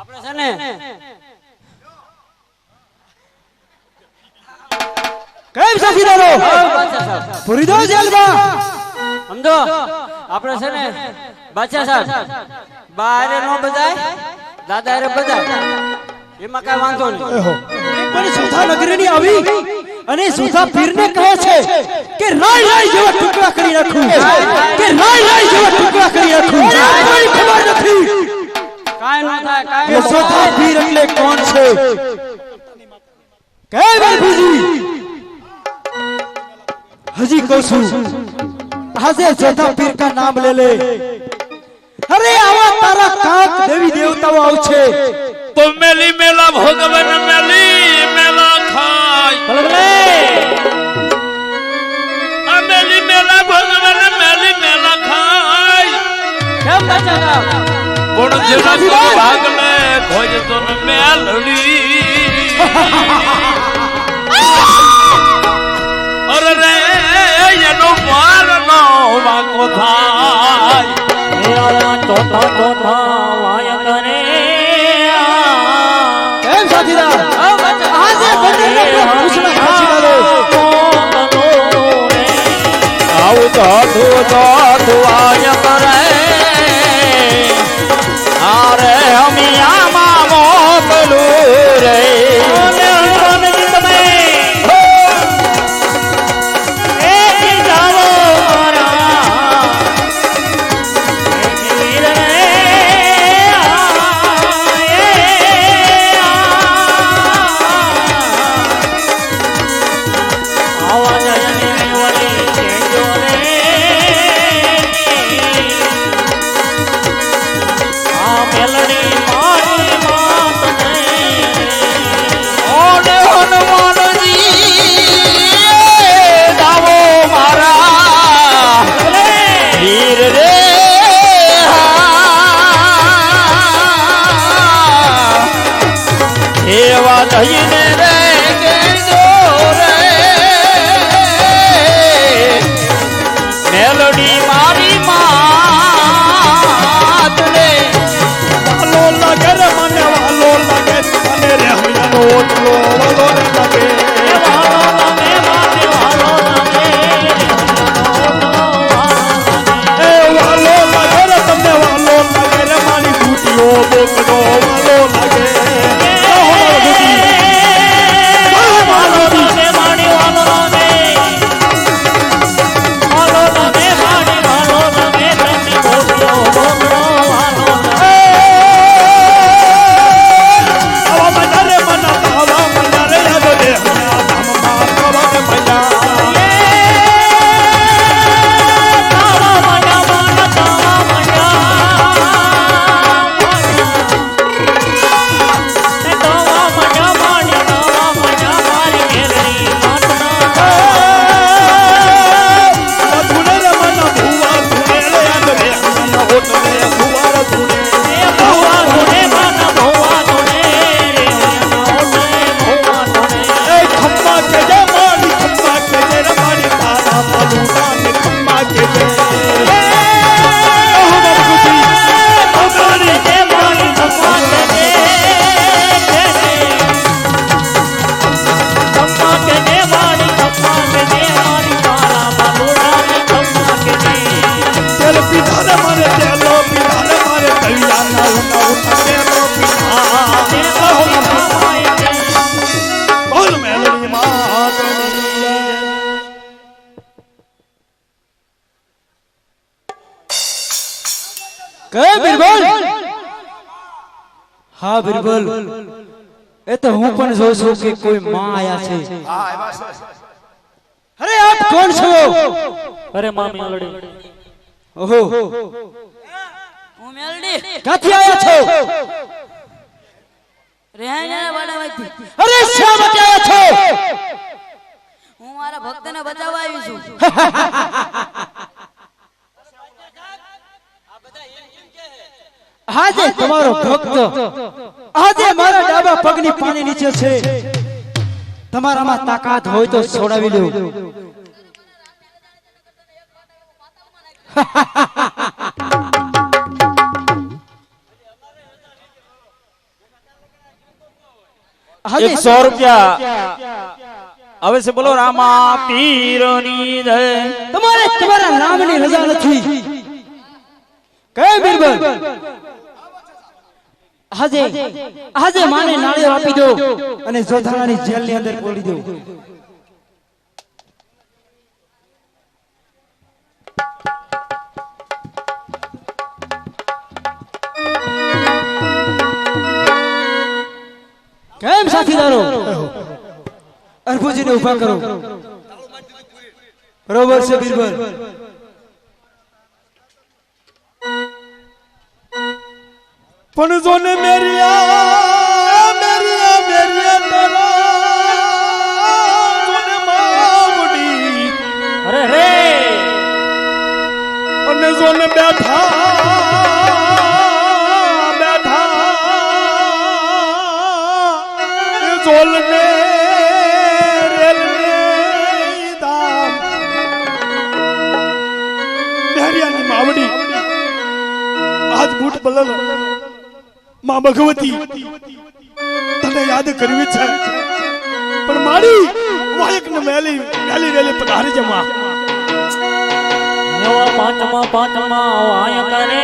આપણે છે ને કેમ સાથીદારો પૂરી દો જેલમાં સમજો આપણે છે ને બાદશાહ સાહેબ બારે નો બજાય દાદા રે બજાય એમાં કઈ વાંધો નહીં પણ સુધા નગરીની આવી અને સુધા પીરને કહે છે કે રાય રાય જેવા ટુકડા કરી નાખું કે રાય રાય જેવા ટુકડા કરી નાખું કોઈ ખબર નથી કાઈ ન થાય કાઈ કે સુધા પીર એટલે કોણ છે કે બાપુજી હજી કહું છું આજે સુધા પીર કા નામ ले ले अरे आवा तारा काक देवी देवताओं आवछे तो मेली मेला भोगवन मेली मेला खाय બોલે आ मेली मेला भोगवन मेली मेला खाय કેમ બાદશાહ गुण जिना को भाग में खोज तुम मेलड़ी और रे ये नो मार नो वाको थाय વાય કરે કેમ સાથીદાર આજે બંને પૂછના ખાસી ડાલો આવું તો તું આય કરે અરે હમિયામાં મોકલું રે જઈને રે કેજો રે મેલોડી મારી માત રે વાલો લાગે રે મને વાલો લાગે મને રે હમિયાનો ઓટલો વાલો રે લાગે એ વાલો લાગે રે તમને વાલો લાગે રે મારી બુટીઓ બોકડો વાલો લાગે હા બિરબલ એ તો હું પણ જોઉં છું કે કોઈ માં આયા છે અરે આપ કોણ છો અરે મામી ઓલડી ઓહો હું મેલડી ક્યાંથી આયા છો રેહાઈના વાડામાંથી અરે શા માટે આયા છો હું મારા ભક્તને બચાવવા આવી છું આજે તમારો ભક્ત આજે મારા ડાબા પગની પાણી નીચે છે તમારામાં તાકાત હોય તો છોડાવી લો હાજી 100 રૂપિયા હવે છે બોલો રામા પીરની જય તમારે તમારા નામની રજા નથી કઈ બીરબલ આજે આજે માને નાળિયેર આપી દો અને જોધાણાની જેલની અંદર બોલી દો કેમ સાથીદારો અરબુજીને ઉભા કરો બરોબર છે બીરબલ પણ જોને મેરિયા મેરિયા મેરિયા તારા જોને માવડી અરે રે અને જોને બેઠા બેઠા એ જોલને રેલને દામ મેરિયાની માવડી આજ બૂટ બલલ માં ભગવતી તને યાદ કરવી છે પણ મારી વાયક ને મેલી મેલી વેલી પધારી જમા પાંચમા વાય કરે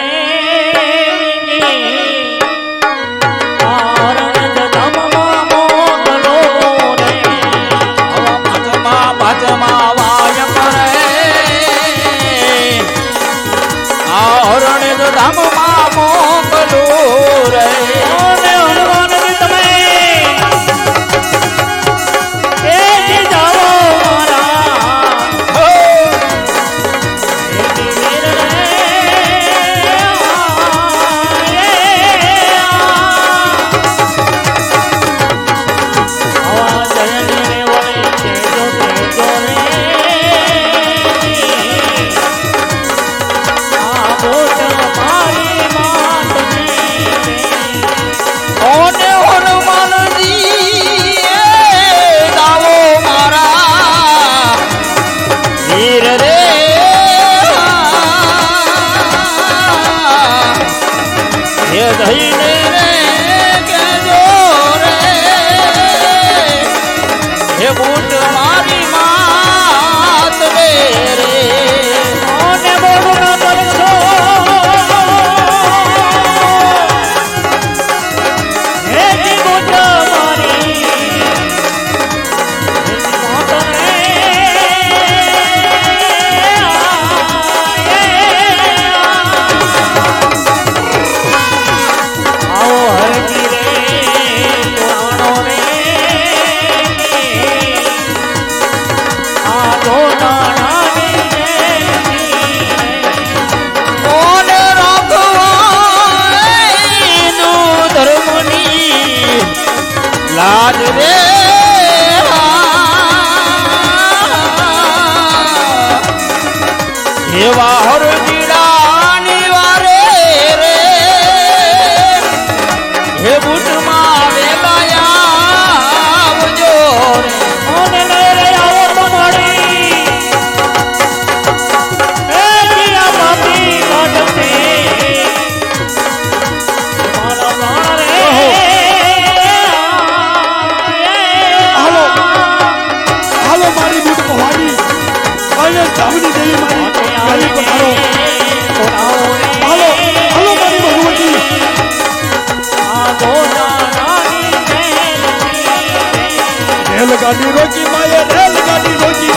રેલગાડી રોકી માએ રેલગાડી રોકી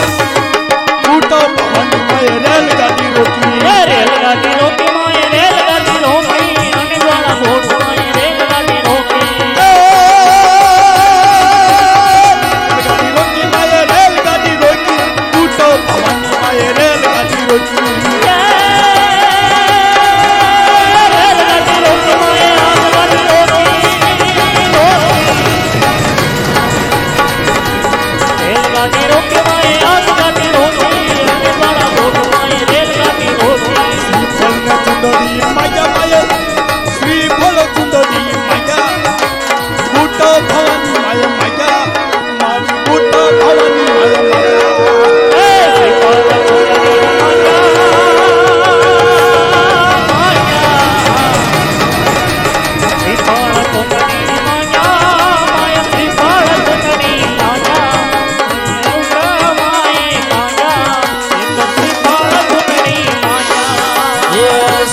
બૂટો ભવાની માએ રેલગાડી રોકી રેલગાડી રોકી માએ રેલગાડી રોકી અને ગોળા ભોટ માએ રેલગાડી રોકી રેલગાડી રોકી માએ રેલગાડી રોકી બૂટો ભવાની માએ રેલગાડી રોકી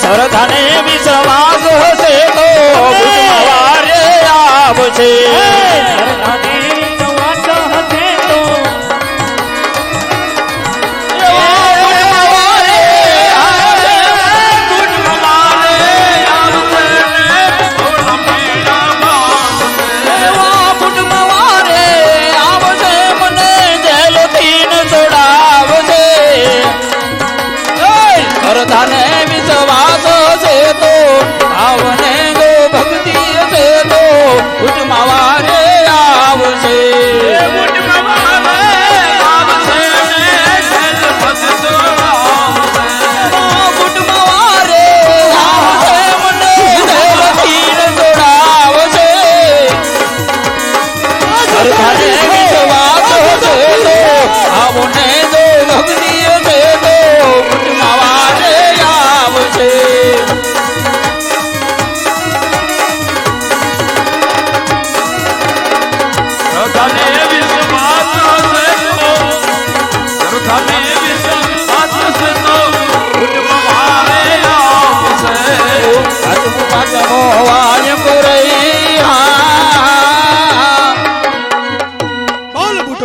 શ્રદ્ધાને વિશ્વાસ હશે તો વારે આવશે ધને વિશ્વાસ છે તો આવને જો ભક્તિ છે તો ઉઠમાં વારે આવશે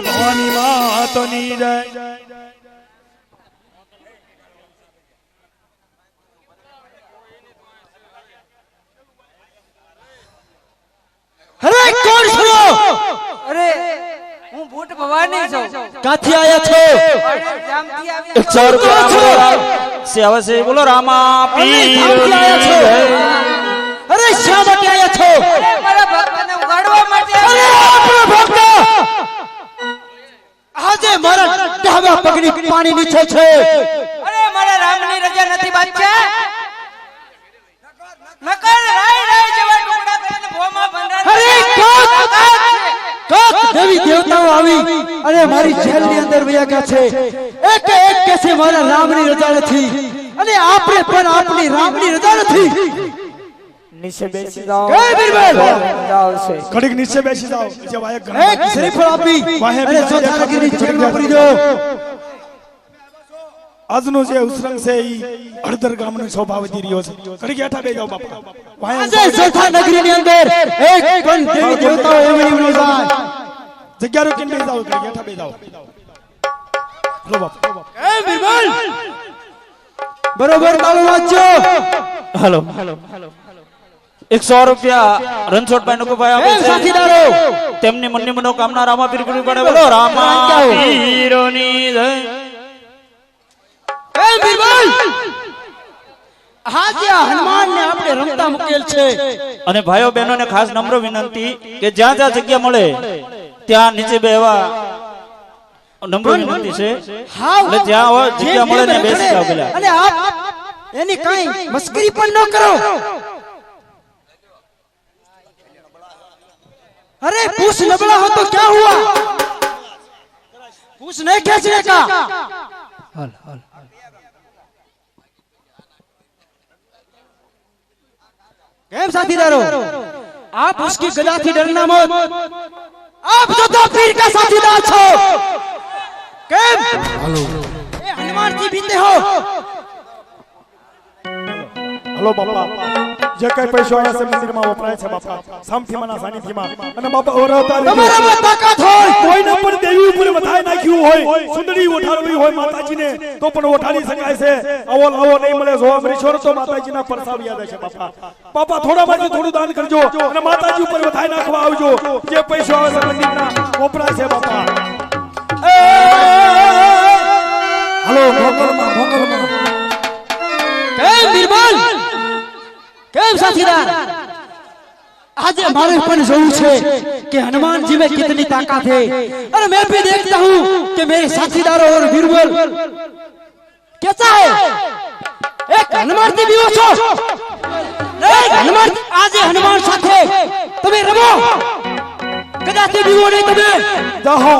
ભવાની માતની જય અરે કોણ છો? અરે હું ભૂત ભવાની છું. ક્યાંથી આયા છો? અરે જામથી આવ્યા. 100 રૂપિયા સેવા છે બોલો રામા ક્યાંથી આયા છો? અરે શા માટે આયા છો? અરે મારા ભક્તને ઉગાડવા માટે અરે આવ્યા. આપણો ભક્ત આજે મારા ડાબા પગની પાણી નીચે છે. અરે મારા રામની રજા નથી બાદશાહ. નકર રાય રાય જેવા ટુકડા કરીને ભોમાં બંધાય. અરે કોક દેવી દેવતાઓ આવી અને મારી જેલની અંદર વયા ગયા છે. એક કે છે મારા રામની રજા નથી અને આપણે પણ આપણી રામની રજા નથી. નીચે બેસી જાઓ. એ બિરબલ આવશે. ઘડીક નીચે બેસી જાઓ જે વાયક એક શ્રીફળ આપી અને સોતાનગીની જેલમાં પૂરી દો. આજનો જે ઉસરંગ છે ઈ અડધર ગામનો શોભા વધી રહ્યો છે. ઘડીક હેઠા બેસી જાઓ બાપા. આજે સોતાનગરીની અંદર એક પણ દેવી દેવતાઓ એમની ન જાય. જગ્યા રોકીને બેસી જાઓ. ઘડીક હેઠા બેસી જાઓ. લો બાપા. એ બિરબલ બરોબર તાળું વાંચજો. હાલો 100 રૂપિયા રણછોડભાઈ નકુભાઈ આપે એ છે સાથીદારો તેમની મનની મનોકામના રામાપીર પૂરી પાડે બોલો રામાપીરોની જય એ બિરબલ આજે આ હનુમાનને આપણે રમતા મુકેલ છે. અને ભાઈઓ બહેનોને ખાસ નમ્ર વિનંતી કે જ્યાં જ્યાં જગ્યા મળે ત્યાં નીચે બેહવા નમ્ર વિનંતી છે. એટલે જ્યાં હોય જગ્યા મળે ને બેસી જાવ પેલા. અને આપ એની કઈ મસ્કરી પણ ન કરો. अरे पूछ नबड़ा हो तो क्या हुआ? पूछ नहीं खींचने का. केम साथीदारों आप उसकी गदा थी डरना मत. आप जो तो पीर का साथीदार छो. केम ये हनुमान जी बीते हो. હલો બાપા જે કઈ પૈસો આયા છે મંદિરમાં વપરાય છે બાપા સામથીમાંના સાનિધ્યમાં અને બાપા ઓરવતા તમારામાં તાકાત હોય કોઈને પણ દેવી ઉપર વધાઈ નાખ્યું હોય સુંદરી ઓઠાડવી હોય માતાજીને તો પણ ઓઠાડી શકાય છે. આવો લાવો નહીં મળે જોવા મળીશો તો માતાજીના પરસાવ યાદ છે બાપા. બાપા થોડામાંથી થોડું દાન કરજો અને માતાજી ઉપર વધાઈ નાખવા આવજો. જે પૈસો આવે છે મંદિરના વપરાય છે બાપા. હલો મોકલમાં કેમ બિરબલ કેમ સાથીદાર आज हमारे पर जोर है कि हनुमान जी में कितनी ताकत है. और मैं भी देखता हूँ कि मेरे साथीदारों और बीरबल कैसा है. एक हनुमान जी भी हो छो. हनुमान आज हनुमान साथे तुम्हें रमो कदाच भी वो नहीं तुम्हें जाओ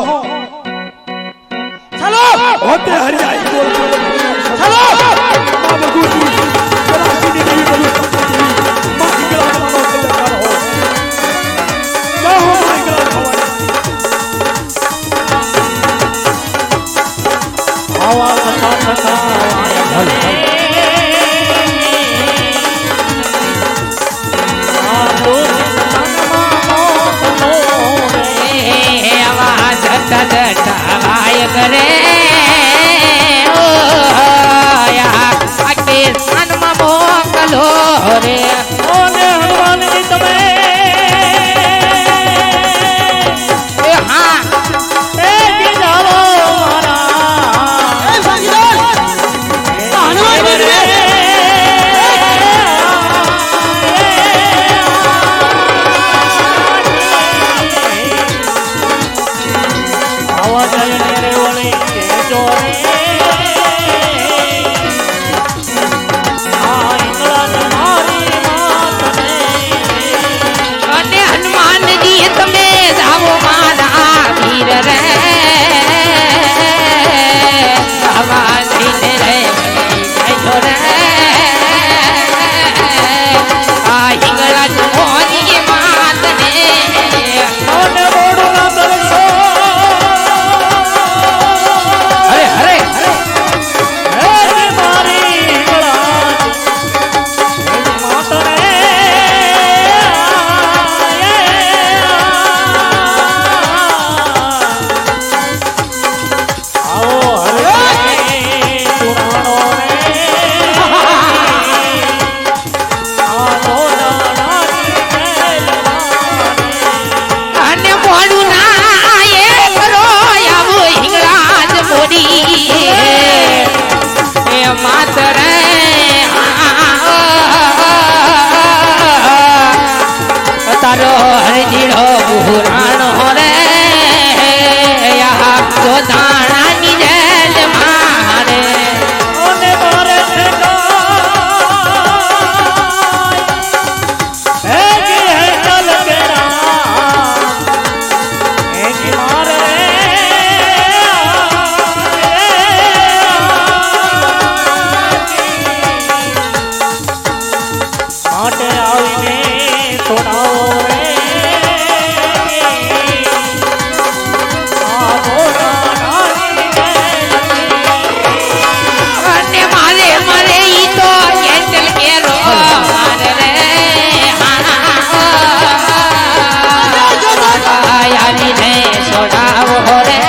चलो होते हरियाई बोल चलो बाबा गुरु जरा सीधी नहीं बोलो मां की गला मां के लगा हो जाओ मां की गला हवा आवाज सता માતર તારો હરજીડો પુરાણો રે તો દાણાની જેલ મારે ઓને મારે હે જી હે ચલ કેરા હે જી મારે માટે આવીને છોડાવો રે અને મારે મારે ઈ તો કેન્ડલ કેરો મારે રે આવીને છોડાવો રે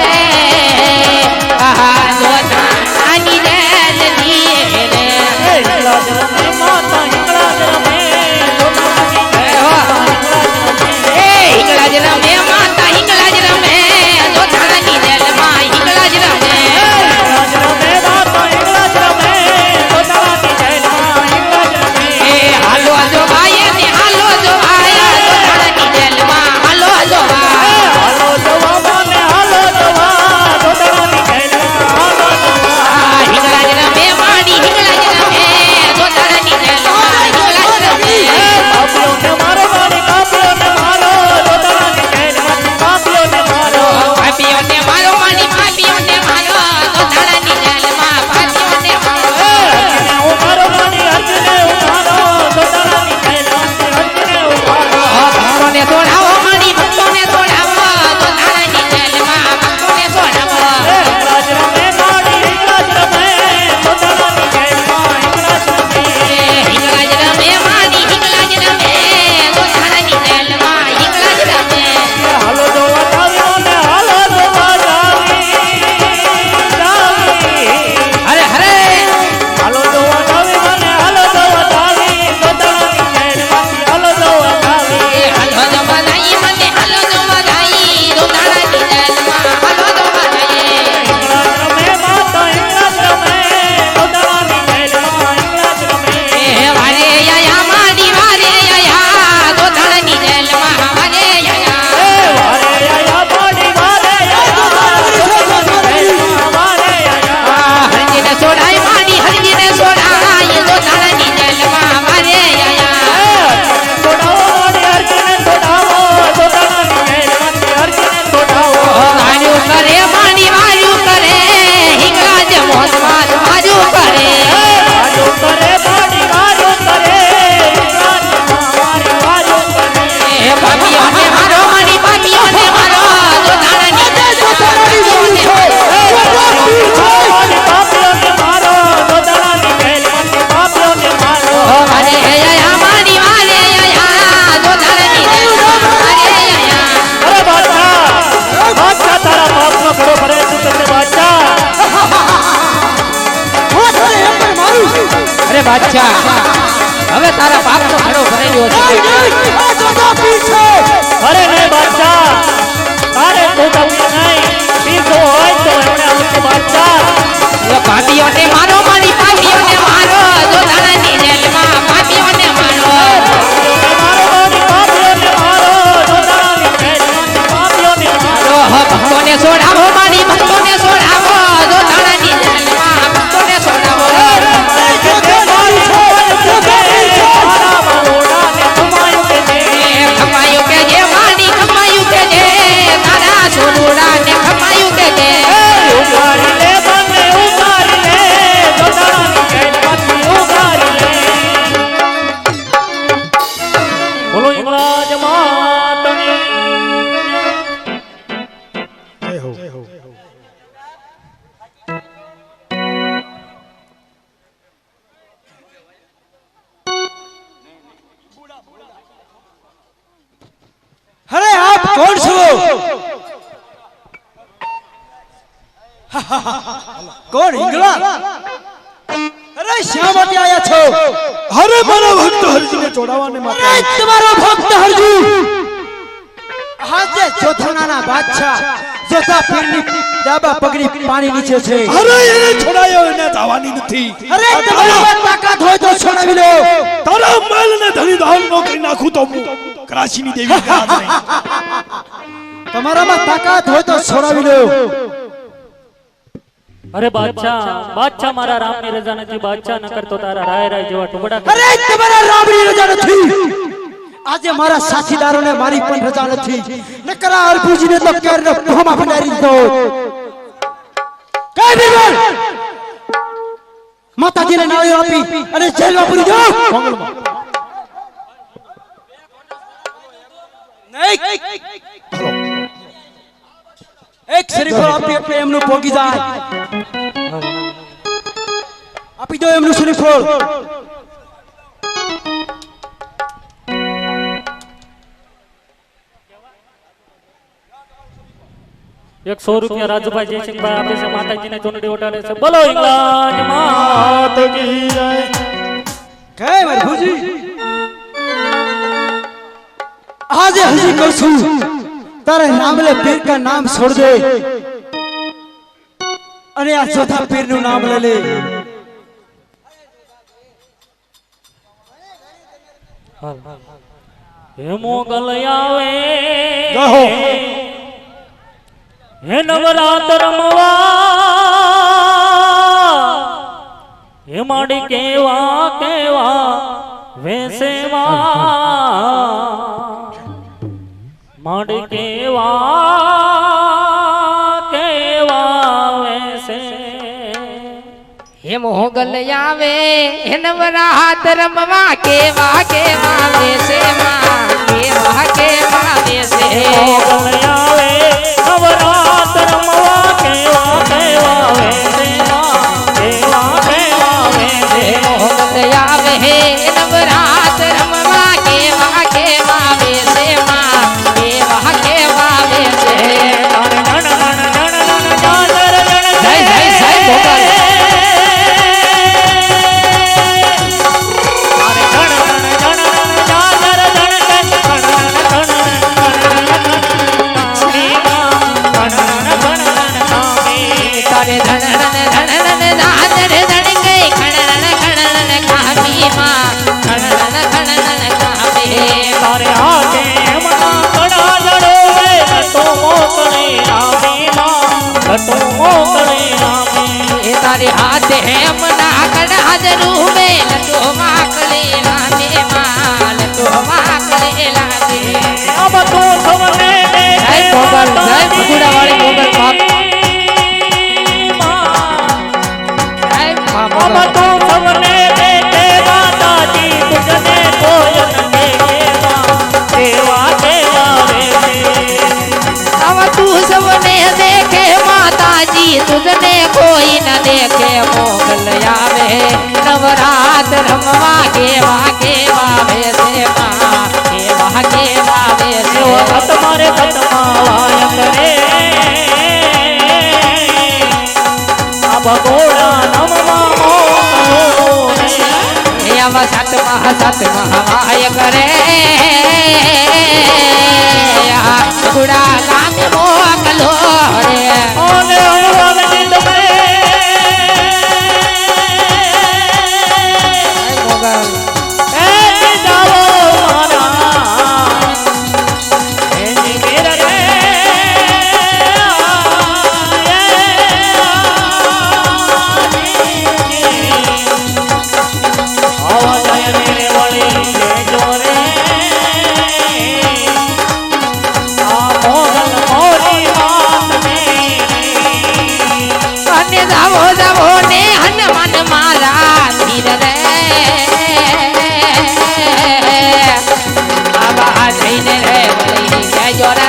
જો દાણાની જેલ દીએ રે હિંગળાજ રમે માતા હિંગળાજ રમે જો દાણાની જેલમાં હિંગળાજ રમે હાલો જો ભાઈ ને હાલો જો ભાઈ જો દાણાની જેલમાં હાલો જો ભાઈ હિંગળાજ રમે માડી હિંગળાજ રમે જો દાણાની જેલમાં હિંગળાજ રમે પાપીઓને મારો માડી પાપીઓને મારો જો દાણાની જેલમાં પાપીઓને મારો ભક્તોને છોડાવો માડી ભક્તોને છોડાવો જો દાણાની જેલમાં ભક્તોને છોડાવો હિંગળાજ રમે માડી હિંગળાજ રમે જો દાણાની જેલમાં હિંગળાજ રમે હરે હરે હાલો જો બધાઈ મને હાલો જો બધાઈ જો દાણાની જેલમાં હાલો જો બધાઈ વારે આયા માડી વારે આયા જો દાણાની જેલમાં વારે આયા હરજીને છોડાય માડી હરજીને છોડાય જો દાણાની જેલમાં વારે આયા વાર્યું કરે માડી વાર્યું કરે હિંગળાજ મોસમાં વાર્યું કરે પાપીઓને મારો માડી પાપીઓને મારો જો દાણાની વારે આયા માડી વારે આયા જો દાણાની જેલમાં વારે આયા અરે બાદશાહ હવે તારા પાપનો ઘડો ભરેલો છે અરે નહીં બાદશાહ તારે ખોટા નહીં પીસો હોય તો એમણે આવશે બાદશાહ પાપીઓને મારો મારી પાપીઓને મારો જો દાણાની જેલમાં પાપીઓને મારો ભક્તોને છોડાવો મારી ભક્તોને છોડાવો જો દાણાની જેલમાં ભક્તોને છોડાવો ખમાયું કે જે માડી ખમાયું કે જે તારા છોડુડા ને ખમાયું કે જે બોલો હિંગળાજ માતની अरे आप कौन છો कौन हिंगला अरे શા માટે આયા છો અરે મારો ભક્ત હરજીને ચોડાવવાને માટે અરે તમારો ભક્ત હરજી આજે જોધાણાના બાદશાહ જોધા પીરની ડાબા પગની પાણી નીચે છે અરે એને છોડાયો એને જવાની નથી અરે તમારામાં તાકાત હોય તો છોડાવી લો તારા માલને ધણી દાન નો કરી નાખું તો હું કરાશીની દેવી ગામ નહીં તમારામાં તાકાત હોય તો છોડાવી લો અરે બાદશાહ મારા રામની રજા નથી બાદશાહ ન કરતો તારા રાય રાય જેવા ટુકડા અરે તમારા રામની રજા નથી આજે મારા સાથીદારોને મારી પણ રજા નથી નકરા અર્ભુજીને તો કેરનો ભોમા ભંડારી દો કઈ બીરબલ માતાજીને નાળિયેર આપી અને જેલમાં પૂરી દો એક શરીફળ આપી એટલે એમનું પોગી જાય આપી દો એમનું શરીફળ 100 રૂપિયા રાજુભાઈ જયસિંહભાઈ આપે છે માતાજીને ચૂંટણી ઉઠાડે છે બોલો ઇંગ્લેન્ડ માત કી જય કે મરભુજી આજે હજી કહું છું તારે નામલે પીર કા નામ છોડ દે અને આ જોધા પીર નું નામ લે લે હે મોગલ આવે કહો હે નવરાત્ર રમવા હે માડી કેવા કેવા વેસેવા માડી કેવા કેવા વેસે હે મોગલ આવે હે નવરાત રમવા કેવા કેવા વેસે માં કેવા કેવા વેસે મોગલ આવે નવરાત રમવા કેવા કેવા વેસે માં કેવા કેવા વેસે મોગલ આવે હે નવરાત રમવા કેવા કેવા વેસે માં કેવા કેવા વેસે જય જય જય મોગલ तारे हाथ है मना कड़ा जरूर में लटो माकले लाने माल तो माकले लाने अब तो सबने जय मोगल जय भगुड़ा वाले मोगल बाप जय मां अब मोगल तो सबने देखे माताजी तुझने कोई न देखेगा सेवा सेवा वेसे अब तू सबने देखे माताजी तुझने कोई न देखे मोगल आवे नवरात रमवा केवा केवा वेसे मां केवा केवा वेसे खत मारे खत मावाय करे अब गोड़ा नमवा मोकलो रे अब सत महावाय करे गुड़ा नाम मोकलो रे ओने ओने जिंद में मोगल ए जाओ मारा ए मेरा रे आवाज आया मेरे वाली ये जोरे आ मोगल मोरी बात मेरी अन्य जावो जावो ने हनुमान मारा धीर रे आवाज आईने रे बोली जय जोरे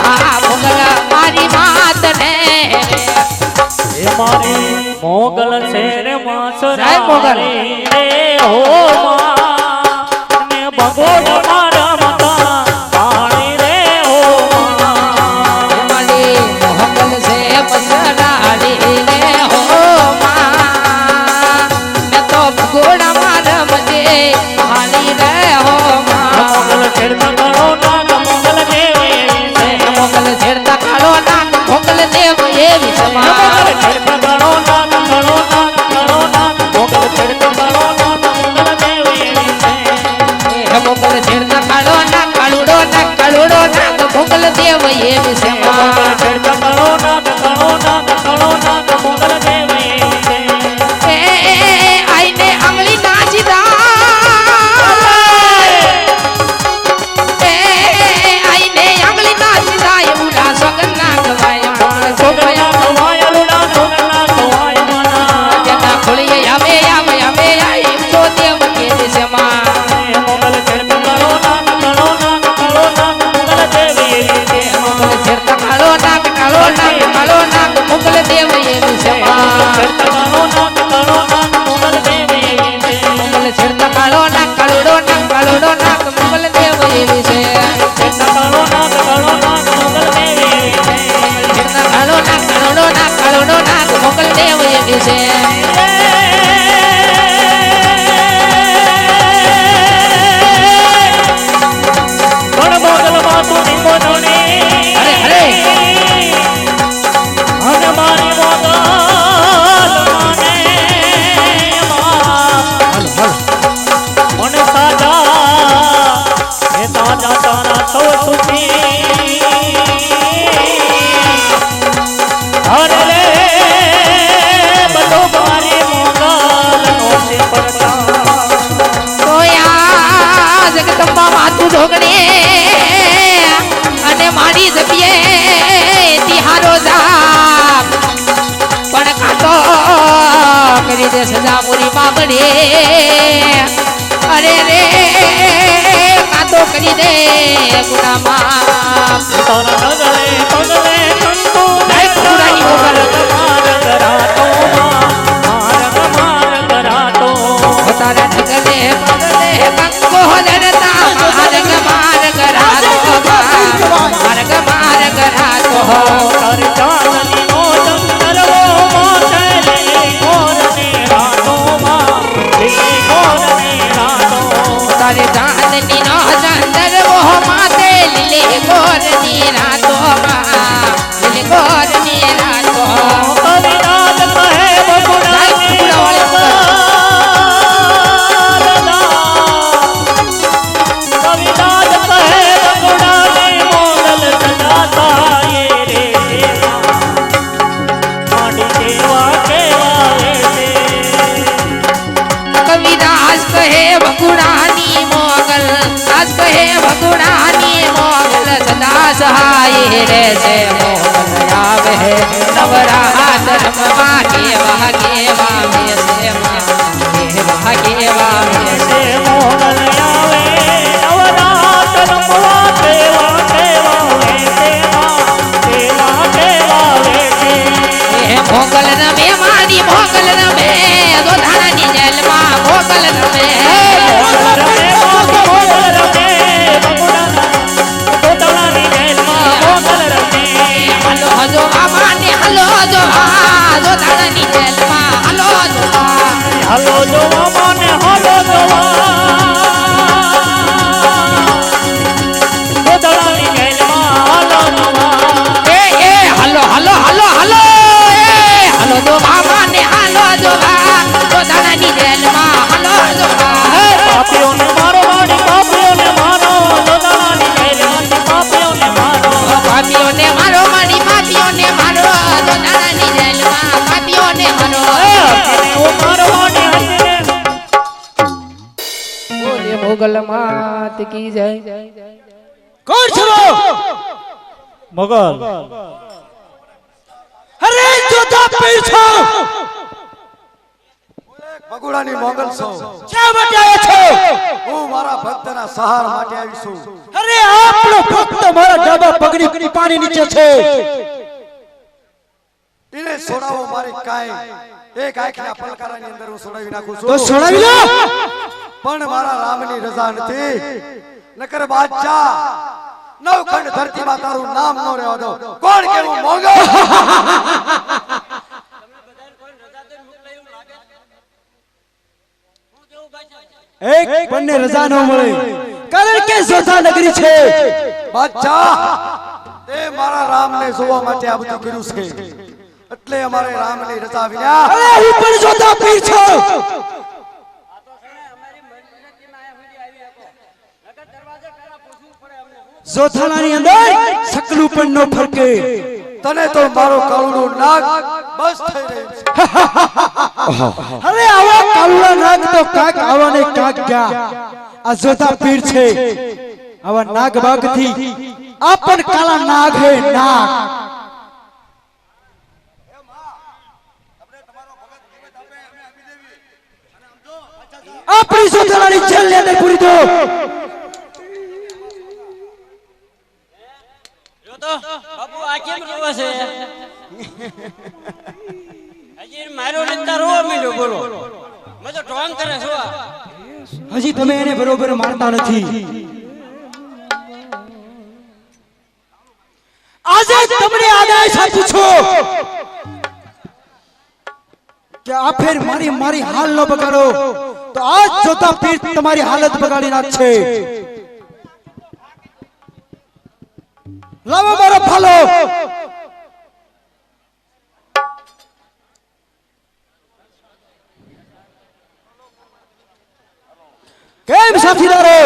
आ मोगल मारी मात ने ये मारी मोगल शेर मासरा जय मोगल। रे हो मां ने भगोड़ मारा मता पानी रे हो मां मली मोगल से मसरा रे हो मां मैं तो घोड़ा मार मजे हाली रे हो मां मोगल शेर करो ना मोगल देव જોગણે અને મારી જપિયે તિહારો જા પણ કાતો કરી દે સજા મોરી બાબડે અરે રે કાતો કરી દે ગુનામાં તારા નગરે પગલે કંકુ નાય ખુરાની મોગલ માર્ગ રાતો માર્ગ રાતો તારા નગરે પગલે કંકો લડતા માર્ગ માર્ગ રાતો માર્ગ રાતો તારી ચાંદની નો ચંદરવો મોતે લીલી ગોરની રાતોમાં લીલી ગોરની રાતો તારે ચાંદની નો ચંદર મોહ માતે લીલી ગોરની રાતો લીલી ગોરની રાતો કવિરાજ કહે બગુડાની કવિરાજ કહે બગુડાની મોગલ સજાતા એ રે માડી કેવા કેવા રે કવિરાજ કહે બગુડાની મોગલ આજ કહે બગુડાની મોગલ સદા સહાય રે છે મોગલ આવે નવરાત રમવા કેવા કેવા વેસે કેવા કેવા વેસે મોગલ આવે નવરાત રમવા કેવા કેવા વેસે કેવા કેવા વેસે મોગલ રમે મારી મોગલ રમે દોધાણાની જેલમાં મોગલ રમે હલો હજો મામાને હલો હજો દોધાણાની જેલમાં હલો હજો હલો જોવા મને હલો જોવા ગોદડાની ગેલમાં હલો જોવા એ હલો હલો હલો હલો એ હલો જો મામાને હલો જો દોધાણાની જેલમાં હલો જો પાપીઓને મારો વાડી પાપીઓને મારો ગોદડાની ગેલમાંથી પાપીઓને મારો પાપીઓને મારો મારી પાપીઓને મારો દોધાણાની જેલમાં પાપીઓને મારો મારો વાડી હસીને બોલે મોગલ માત કી જય કોણ છો મોગલ અરે જોતા પીર છો બગુડાની મોગલ છો શા માટે આવ્યા છો હું મારા ભક્તના સહાર માટે આવી છું અરે આપણો ભક્ત મારા ડાબા પગની પાણી નીચે છે એને છોડાવો મારી કાઈ એક આંખના પલકારાની અંદર હું છોડાવી નાખું તો છું છોડાવી લો પણ મારા રામની રજા નથી નકર બાદશાહ નવખંડ ધરતીમાં તારું નામ ન રહેવા દો કોણ કેવું મોગલ એક બંને રજા ન મળે કારણ કે જોધા નગરી છે બાદશાહ તે મારા રામને જોવા માટે આ બધું કર્યું છે એટલે અમારે રામની રજા વિના અરે હું પણ જોધા પીર છું જોધાની અંદર સકલું પણ ન ફરકે તને તો મારો કાળું નાગ બસ થઈ રહ્યું છે અરે આવા કાળુડા નાગ તો કાક આવાને કાક ગયા આ જોધા પીર છે આવા નાગ બાગથી આપણ કાળા નાગ હે નાગ આપણી જોધાની જેલ ની અંદર પૂરી દો બાપુ આ કેમ રોવે છે હજી મારો લેતા રોવા માંડ્યો બોલો મેં તો ઢોંગ કરે છો હજી તમે એને બરોબર મારતા નથી આજે તમને આદેશ આપું છું કે આ ફેર મારી હાલ ન બગાડો તો આજ જોતા પીર તમારી હાલત બગાડી નાખશે લાવો મારો ફાલો કેમ સાથીદારો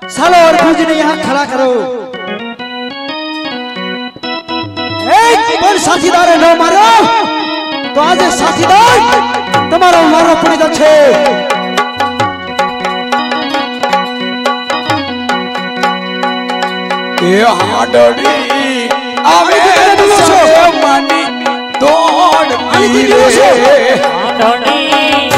सालो और पूजने यहाँ खड़ा करो एक पण साथीदार न मारो तो आज साथीदार तुम्हारो मारो पड़ी जाछे એ હાડડી આવે સરે માની દોડતી રે આંધળી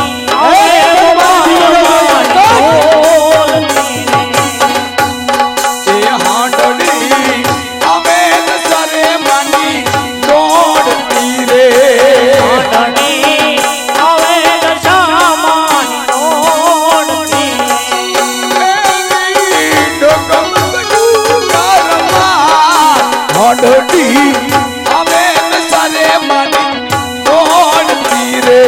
એ હાડડી આવે સરે માની દોડતી રે હાડડી આવે સરે માની દોડતી રે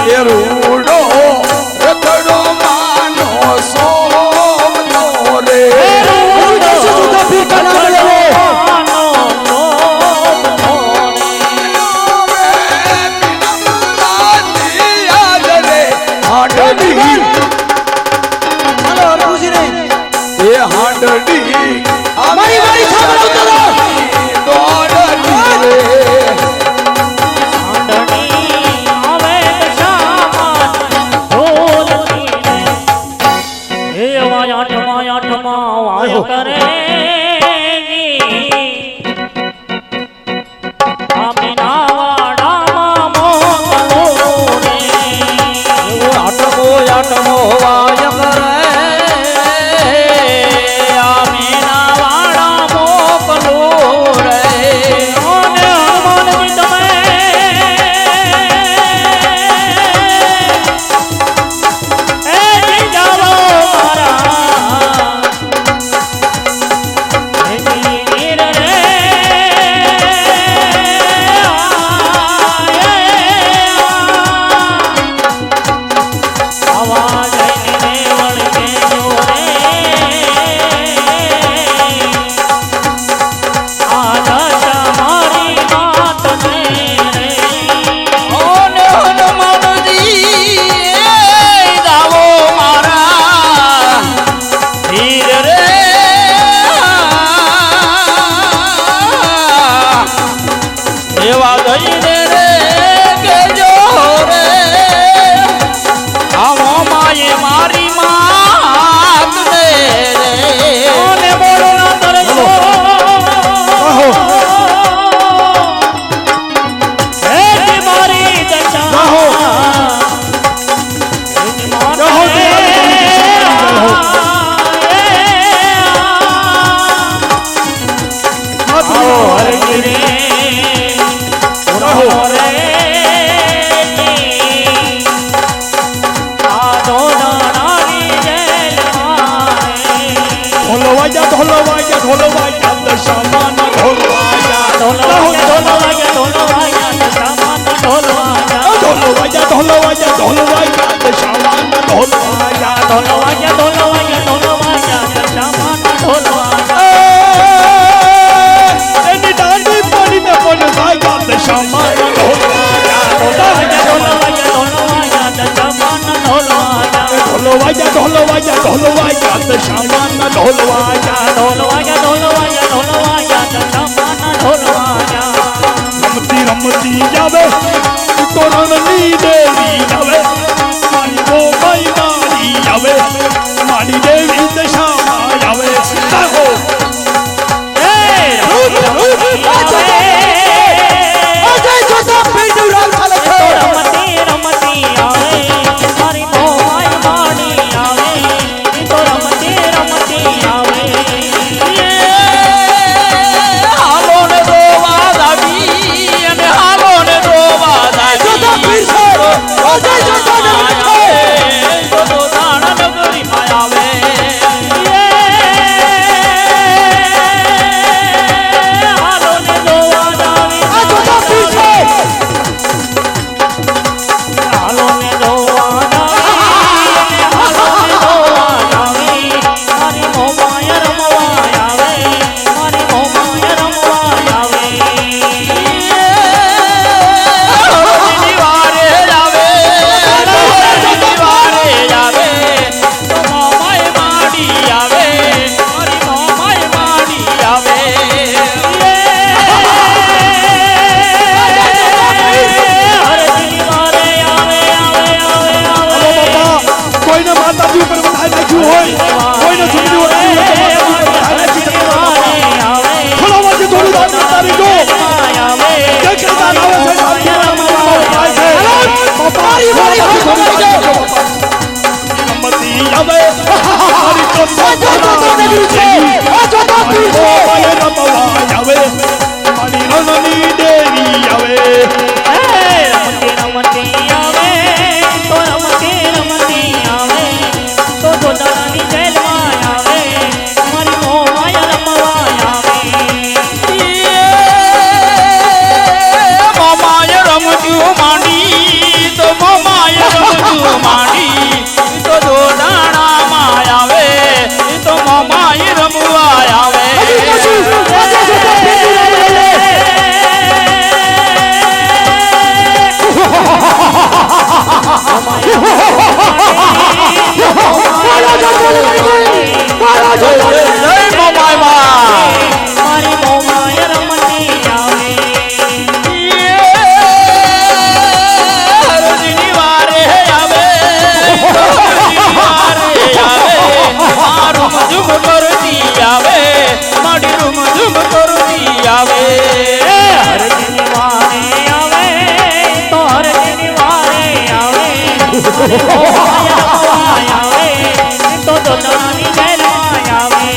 એ રૂડો રખડો માનો સોમનો રે હાડડી હાલો અરબુજી રે એ હાડડી મારી મારી સાંભળો દોડતી રે કરે આટમો આટમો વાય કરે આમીના વાળા મોકલો રે એવા ગઈને રે કેજો રે આવો માએ મારી માત દે રે બોલો ના તરસો હે મારી દશા રમતી રમતી જાવે તો રણની દેવી આવે મારી ઓ મારી આવે મારી દેવી દશામાં આવે સાહો આવે તો દોતાની જેલમાં આવે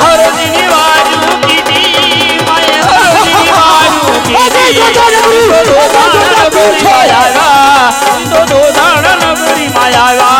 હરજીની વાજુ કીધી માય હરજીની વાજુ કીધી તો દોધાણ નગરી માયા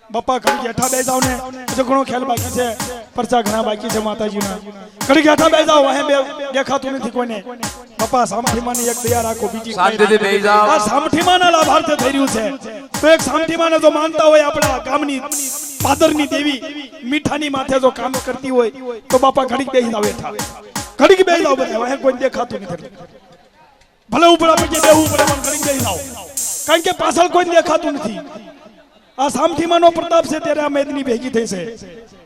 બાપા ઘડી બેઠા બે જાવ ને હજુ ઘણો ખ્યાલ બાકી છે પરચા ઘણા બાકી છે માતાજીના ઘડી બેઠા બે જાવ અહીં બે દેખાતું નથી કોઈને બાપા સામઠીમાની એક દયા રાખો બીજી શાંતિથી બેસી જાઓ. આ સામઠીમાના લાભાર્થે થઈ રહ્યું છે તો એક સામઠીમાને જો માનતા હોય આપણા ગામની પાદરની દેવી મીઠાની માથે જો કામ કરતી હોય તો બાપા ઘડી બેસી જાવ બેઠા ઘડી બેસી જાવ બધા અહીં કોઈ દેખાતું નથી ભલે ઉપર આપણે બેહવું પડે પણ ઘડી બેસી જાવ કારણ કે પાછળ કોઈ દેખાતું નથી આ સામઠીમાનો પ્રતાપ છે ત્યારે આ મેદની ભેગી થઈ છે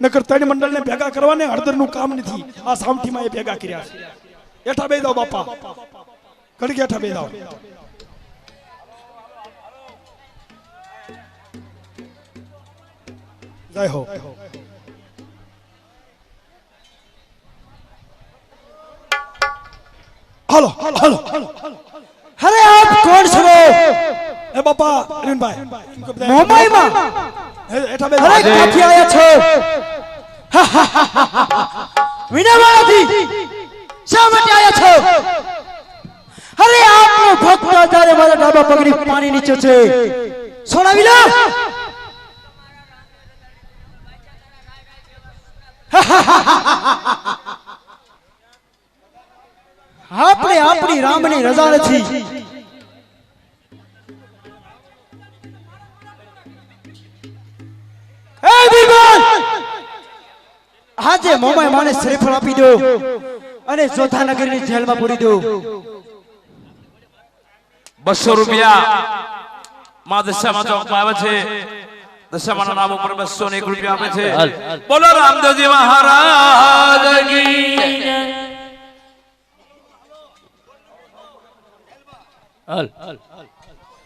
નકર ત્રણ મંડળને ભેગા કરવાને હળદરનું કામ નથી આ સામઠીમાં એ ભેગા કર્યા છે એઠા બે જાઓ બાપા ઘડી એઠા બે જાઓ જય હો હાલો હાલો अरे आप कौन છો એ બાપા અરવિંદભાઈ મુંબઈમાં એઠા બે અરે ક્યાંથી આયા છો વિનાવાડાથી શા માટે આયા છો અરે આપનો ભક્ત જ્યારે મારા ડાબા પગની પાણી નીચે છે સોનાવી લો આપણે આપણી રામની રજા નથી એ બીરબલ આજે મોમાય માને શ્રીફળ આપી દો અને જોધાનગરની જેલમાં પૂરી દો 200 રૂપિયા માં દશામાં ચોકમાં આવે છે દશામાના નામ ઉપર 201 રૂપિયા આપે છે બોલો રામદેવજી મહારાજ કી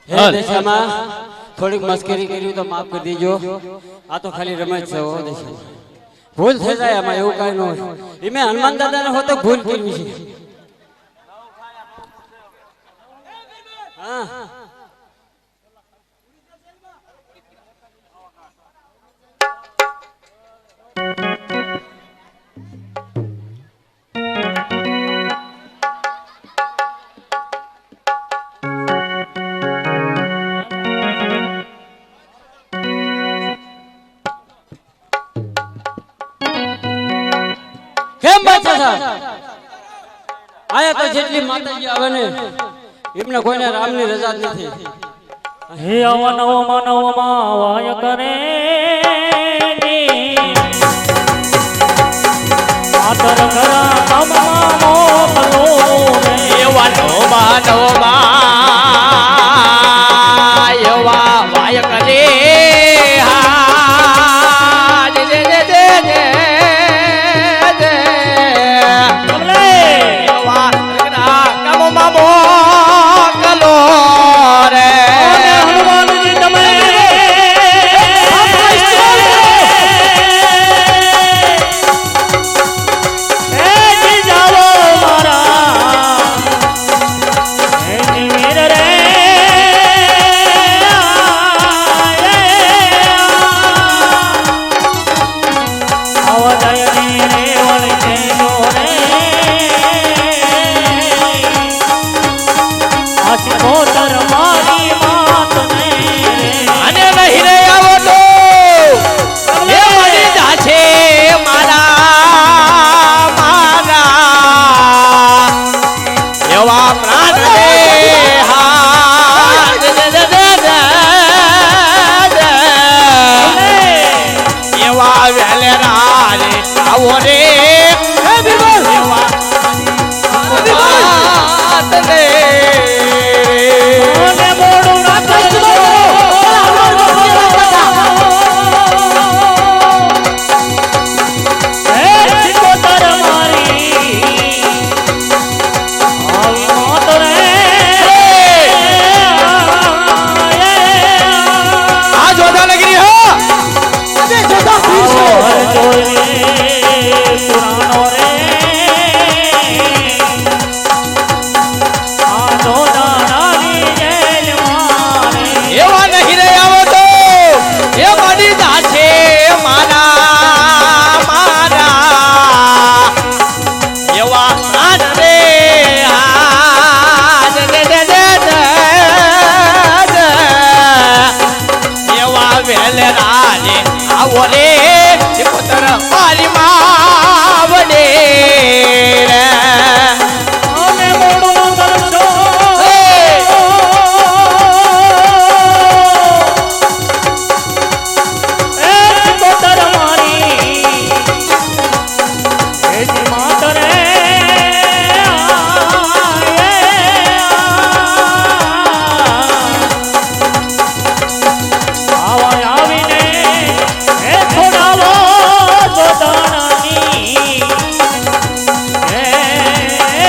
હે દશામાં થોડીક મસ્કરી કરી તો માફ કરી દેજો આ તો ખાલી રમત છે હો દશામાં ભૂલ થઈ જાય આમાં એવું કઈ ન હોય એમે હનુમાન દાદાને હોતો ભૂલ કરી છે હા કેમ બાદશાહ સાહેબ આયા તો જેટલી માતાજી આવે ને એમને કોઈને રામની રજા જ નથી હે આવા નવો માનવમાં વાય કરે આતર કરા તમા મોકલો એવા નોમા નોમા એવા વાય કરે હા જે જે જે જે એવા કામમાં મોકલો રે હનુમાનજી તમે પ્રાણ રે હા આવો રે હે બિરબલ એવા આતને ઓને મોડું ના કરજો હે સિકોતર મારી આવી મોત રે આ જોધા નગરી હો અરે જતા પીર છે પુરાણો રે આ જોધાની જેલમાં એવા નહીં રે આવો તો એ બની જાશે મારા મારા એવા આન રે આન રે રે રે રે એવા વેલરા રે આવો રે પોતર મારી માવડે રે ઓને મોડું ના કરજો એ સિકોતર મારી એ માત રે આવા આવીને એ થોડાવો જોધાની એ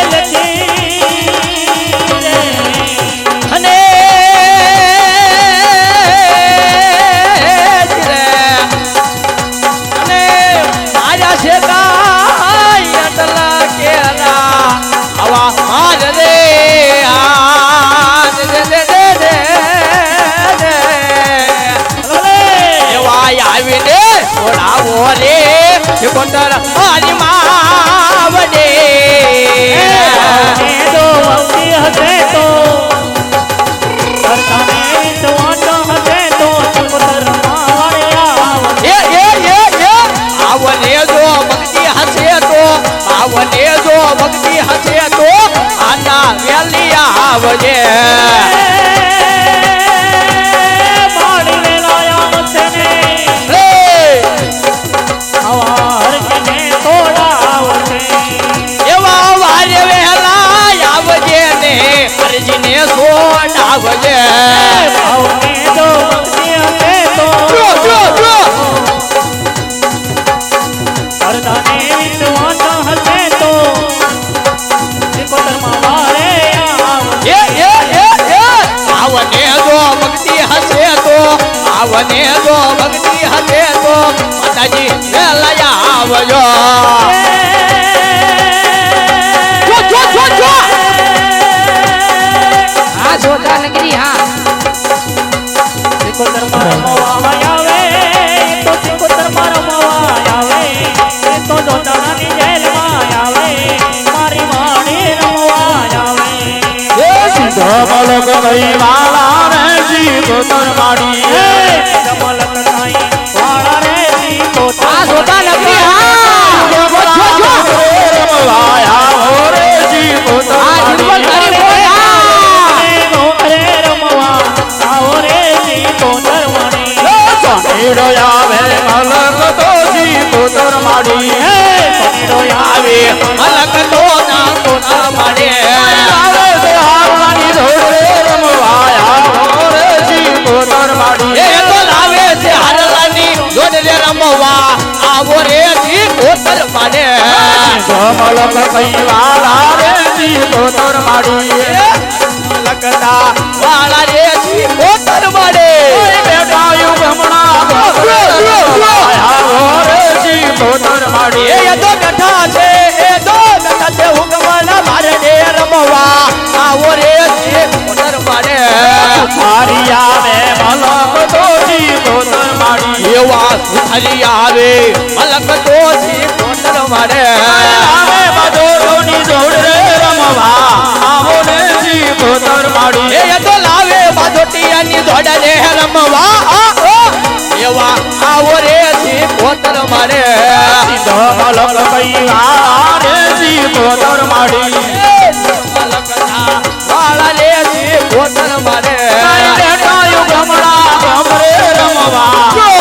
લખી રે અને અને મારા છે કાય અટલા કેરા આવા માર રે આન રે રે રે રે એવા આવીને છોડાવો રે કોતર મારી માવડે એ જો વંશી હશે તો સરતાને વિશ્વાસ હશે તો સિકોતર માવડે આવને જો ભક્તિ હશે તો આવને જો ભક્તિ હશે તો આના વેલી આવજે માડી વેલાયા છે ને રે આવા હરખને તોડાવશે એવા વારે વેલા આવજે ને હરજીને સોડાવજે ભાવને જો ભક્તિ હશે તો જો જો જો સરતાને વિશ્વાસ હશે તો સિકોતર માવડે આવશે આવને જો ભક્તિ હશે તો આવને જો ભક્તિ હશે તો માતાજી વેલા આવજો જો જો જો જો હા જોધા નગરી હા સિકોતર મારો મવા આવે તો સિકોતર મારો મવા આવે તો જોધાની જેલમાં આવે મારી વાણી રમવા આવે ધમલક ભાઈ વાલા રે સિકોતર માડી કમલક નાઈ વાળા રે સિકોતર આ જોધા નગરી હા રમવાયા રે સિકોતર આ જીવન તારી બોલા રે રમવા આવો રે સિકોતર માડી સનેડો આવે મલક તો સિકોતર માડી સનેડો આવે મલક તો ના કોના મળે આવે તો હારવાની ધોડે રમવાયા રે સિકોતર માડી એ તો લાવે છે હારલાની જોડે રમવા આવો રે જી કોતર પાડે ધમલક ભાઈ વાલા રે સિકોતર માડી લકતા વાળા રે જી કોતર પાડે બેટા યુગ હમણાં રે સિકોતર માડી એ તો બેઠા છે એ તો બેઠા છે હુકમના મારે ને રમવા આવો રે જી કોતર પાડે મારી આવે મલક તો સિકોતર માડી એવા સુથરી આવે મલક તો જી કોતર પાડે આવે બદોની જોડ રે રમવા આવો ને સિકોતર માડી એ તો લાવે બાજોટિયાની જોડે રે રમવા એવા આવો રે જી કોતર મારે ધમલક ભાઈ વાલા રે સિકોતર માડી વાળા રે જી કોતર મારે બેટા યુગ હમણાં ગમરે રમવા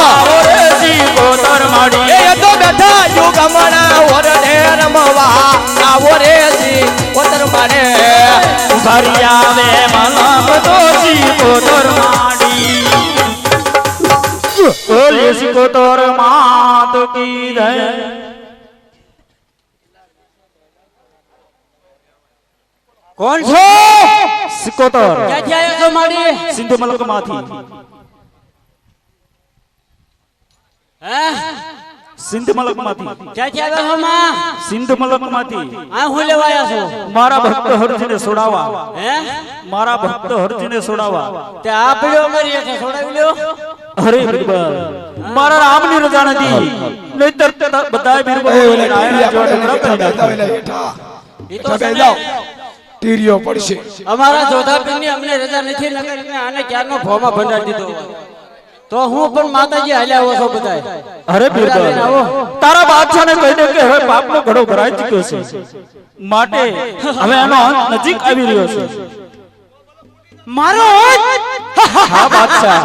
આવો રે સિકોતર માડી એ તો બેઠા યુગ હમણાં હરિયાવે મલક દોષી કોતર માડી બોલે સિકોતર માત કી જય કોણ છો? સિકોતર ક્યાંથી આવ્યો છો માડી? સિંધુ મલક માંથી હે? સિંધુ મલક માંથી ક્યાંથી આવ્યો છો માં? સિંધુ મલક માંથી આ હું લેવા આવ્યા છો? મારા ભક્ત હરજીને છોડાવવા હે? મારા ભક્ત હરજીને છોડાવવા તે આ પડ્યો અમારી હેઠે છોડાવી લ્યો. અરે બિરબલ મારા રામની રજા નથી નહીતર બધા બિરબલ ઈ તો સમજે. ટીરિયો પડશે. અમારા જોધાપીરની અમને રજા નથી નકર અમે આને ક્યારનો ભોમાં ભંડારી દીધો હોત. તો હું પણ માતાજી હાલ્યા આવો છો બધાય. અરે બિરબલ તારા બાદશાહને કહી દે કે હવે પાપનો ઘડો ભરાઈ ચૂક્યો છે માટે હવે એનો અંત નજીક આવી રહ્યો છે મારો અંત? હા બાદશાહ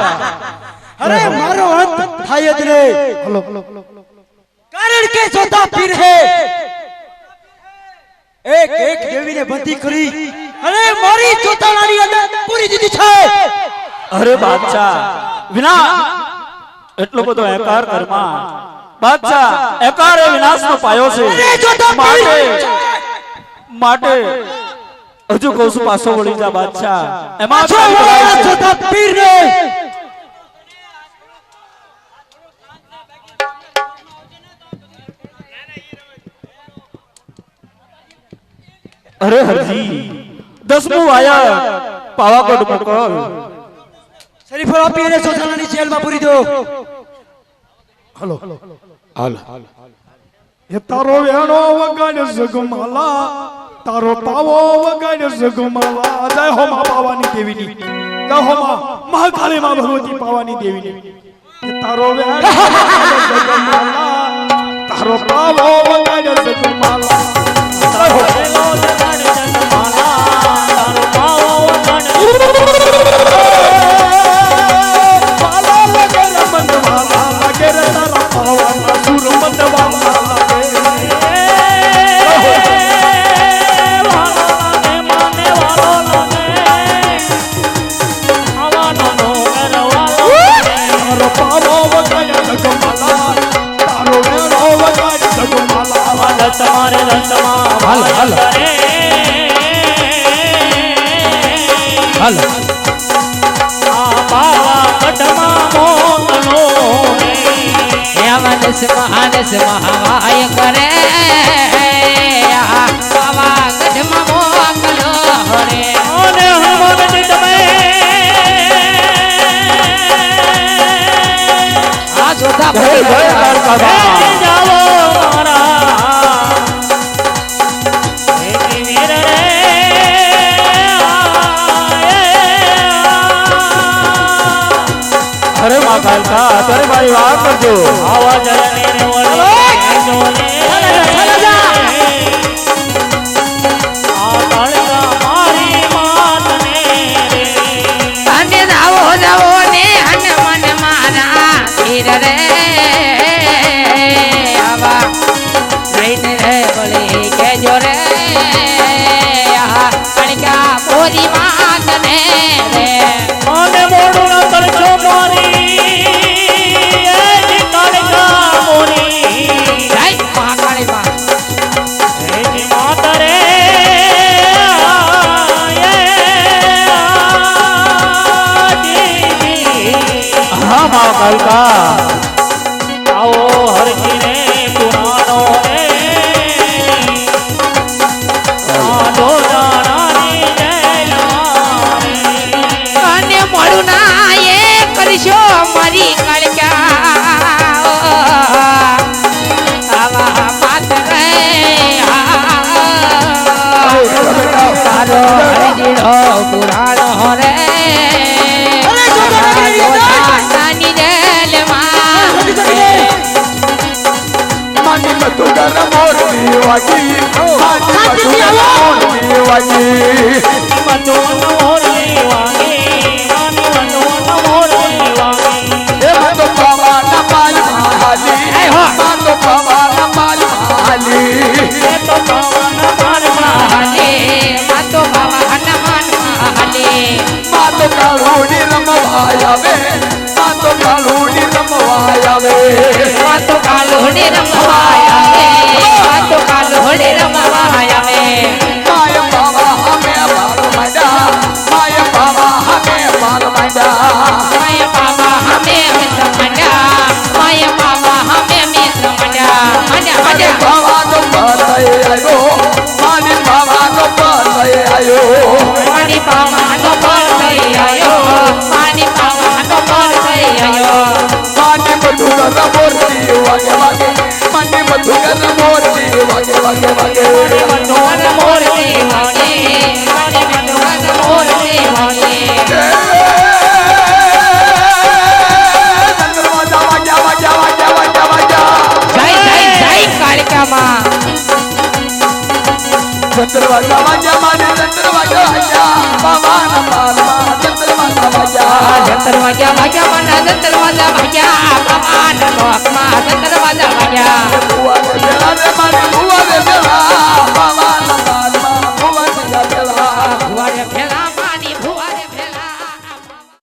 અરે મારો અંત થાય જ રે. કારણ કે જોતા પીર હે એક એક દેવીને બંધી કરી અને મારી ચોતાલાની અંદર પૂરી દીધી છે. અરે બાદશાહ વિના એટલો બધો એકાર કરમાં બાદશાહ એકાર એ વિનાશનો પાયો છે માટે હજુ કહું છું પાછો વળી જા બાદશાહ એમાં જોતા પીર ને અરે હરજી 10મું આયા પાવાગઢ મોકલ શરીફો આપી એને ચોતાલાની જેલમાં પૂરી દો. હાલ એ તારો વેણો વગાડે જગમાલા તારો પાવો વગાડે જગમાલા જય હો માં પાવાની દેવીની જય હો માં મહાકાળી માં ભગવતી પાવાની દેવીની એ તારો વેણો વગાડે જગમાલા તારો પાવો વગાડે જગમાલા જય હો તમારે રંગમાં હાલ આ બાવા કટમાં મોતનો માનસ માનસ મહાવાય કરે બાવા ગઢમાં મોકલો રે અને હનુમાનજી તમે આ જોતા જાવો મારા એની વીર રે અરે માં કાલકા તારે મારી વાત કરજો આવા જરને રે વળે જોને આ કાળકા મારી માતને રે અને જાવો જાવો ને હનુમાન મારા વીર રે આવા લઈને રે બોલે કેજો રે કણકા મોરી માતને રે અને મોડું ન કરજો મારી એની કાળકા મોરી જય મહાકાળી માં એની માત રે હા માં કાલકા આવો હરજી રે પુરાણો રે આદો જાણાની જેલમાં રે અને મળું ના એ કરશો મારી કળકા આવા માત રે તારો હરજીડો પુરાણો રે નાની જેલમાં માની મતું ગર મોરની વાગી માની મતું ગર મોરની વાગી મનોન મોરલી વાગી મનોન મોરલી વાગી એ મતો પાવાના પાલ મહાલી મતો પાવાના પાલ મહાલી એ તો પવન માર માને માતો બાવા હનુમાન તો કાલોડે રમવા આવે આ તો કાલોડે રમવા આવે માય બાબા હમે બાલ માંડા માય બાબા હમે બાલ માંડા માય બાબા હમે મિત્ર મંડા માય બાબા હમે મિત્ર મંડા મંડા મંડા બાબા તો પાલય આયો માની બાબા તો પાલય આયો માની બાબા તો પર થઈ આયો માની બાબા તો પર થઈ આયો માની મધુગર મોરતી વાગે વાગે માની મધુગર મોરતી વાગે વાગે વાગે ભગવાન મોરતે વાગે મારી ભગવાન મોરતે વાગે ચંદ્રવાજા વાજા વાજા વાજા વાજા વાજા જય કાળિકા માં ચંદ્રવાજા વાજા માને ચંદ્રવાજા વાજા બાબાના પાલમાં જંતર વાગ્યા વાગ્યા મના જંતર વાગ્યા ભગ્યા ભગવાન લોકમાં જંતર